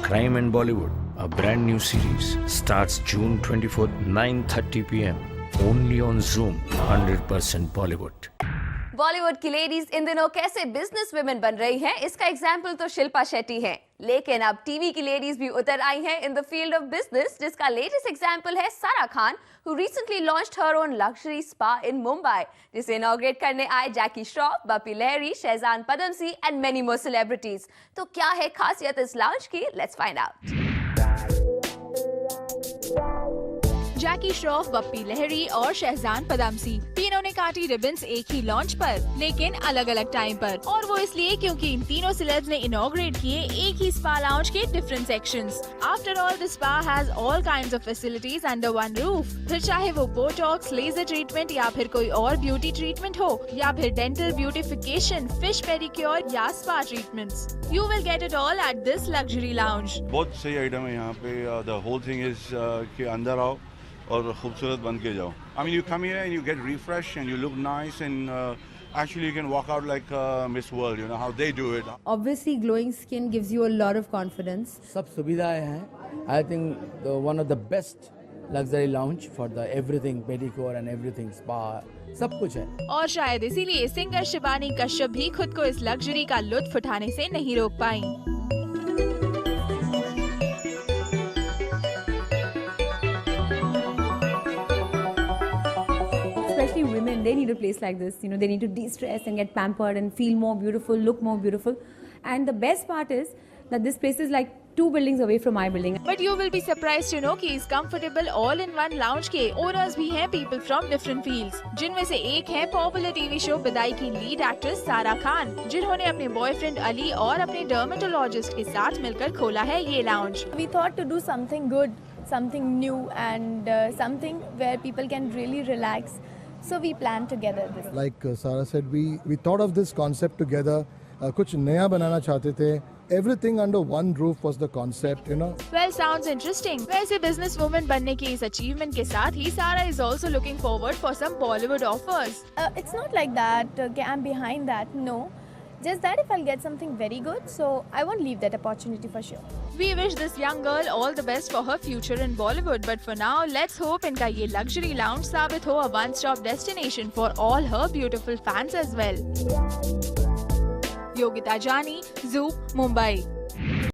Crime and Bollywood, a brand new series, starts June 24th, 9:30 p.m. only on Zoom. 100% Bollywood. Bollywood की ladies in दिनों कैसे business women बन रही हैं, इसका एग्जाम्पल तो शिल्पा शेट्टी है। लेकिन अब टीवी की लेडीज भी उतर आई हैं in the field of business, जिसका लेटेस्ट एग्जाम्पल है सारा Khan, who recently launched her own luxury spa in Mumbai, जिसे इनॉग्रेट करने आए Jackie Shroff, Bappi Lahiri, Shahzan Padamsee and many more celebrities. तो क्या है खासियत इस लॉन्च की? Let's find out. Jackie Shroff, Bappi Lahiri और शहजान पदामसी तीनों ने काटी रिबन्स एक ही लॉन्च पर, लेकिन अलग अलग टाइम पर। और वो इसलिए क्योंकि इन तीनों सेलेब्स ने इनॉग्रेट किए एक ही स्पा लाउंज के different sections. After all, the spa has all kinds of facilities under one roof. फिर चाहे वो बोटॉक्स, लेजर ट्रीटमेंट या फिर कोई और ब्यूटी ट्रीटमेंट हो, या फिर डेंटल ब्यूटिफिकेशन, फिश पेडिक्योर या spa treatments, you will get it all at this luxury lounge. बहुत सही आइटम है यहाँ पे। द होल थिंग इज कि अंदर आओ और खूबसूरत बन के जाओ। I mean, you come here and you get refreshed and you look nice and actually you can walk out like Miss World, you know how they do it. Obviously, glowing skin gives you a lot of confidence. सब सुविधाएं हैं। I think one of the best luxury lounge for the everything pedicure and everything spa, सब कुछ है। और शायद इसीलिए singer Shibani Kashyap भी खुद को इस लग्जरी का लुत्फ उठाने से नहीं रोक पाई। Especially women, they need a place like this. You know, they need to de-stress and get pampered and feel more beautiful, look more beautiful. And the best part is that this place is like 2 buildings away from my building. But you will be surprised to know कि इस comfortable all-in-one lounge के owners भी हैं people from different fields, जिनमें से एक है popular TV show बिदाई की लीड एक्ट्रेस सारा खान, जिन्होंने अपने बॉयफ्रेंड अली और अपने डर्मेटोलॉजिस्ट के साथ मिलकर खोला है ये lounge. We thought to do something good, something new, and something where people can really relax. So we planned together this. Like Sarah said, we thought of this concept together. कुछ नया बनाना चाहते थे. Everything under one roof was the concept, you know. Well, sounds interesting. वैसे business woman बनने की इस achievement के साथ ही Sarah is also looking forward for some Bollywood offers. It's not like that. I'm behind that. No. Just that if I'll get something very good, so I won't leave that opportunity for sure. We wish this young girl all the best for her future in Bollywood. But for now, let's hope इनका ये luxury lounge साबित हो a one-stop destination for all her beautiful fans as well. Yogita जानी, Zoom, Mumbai।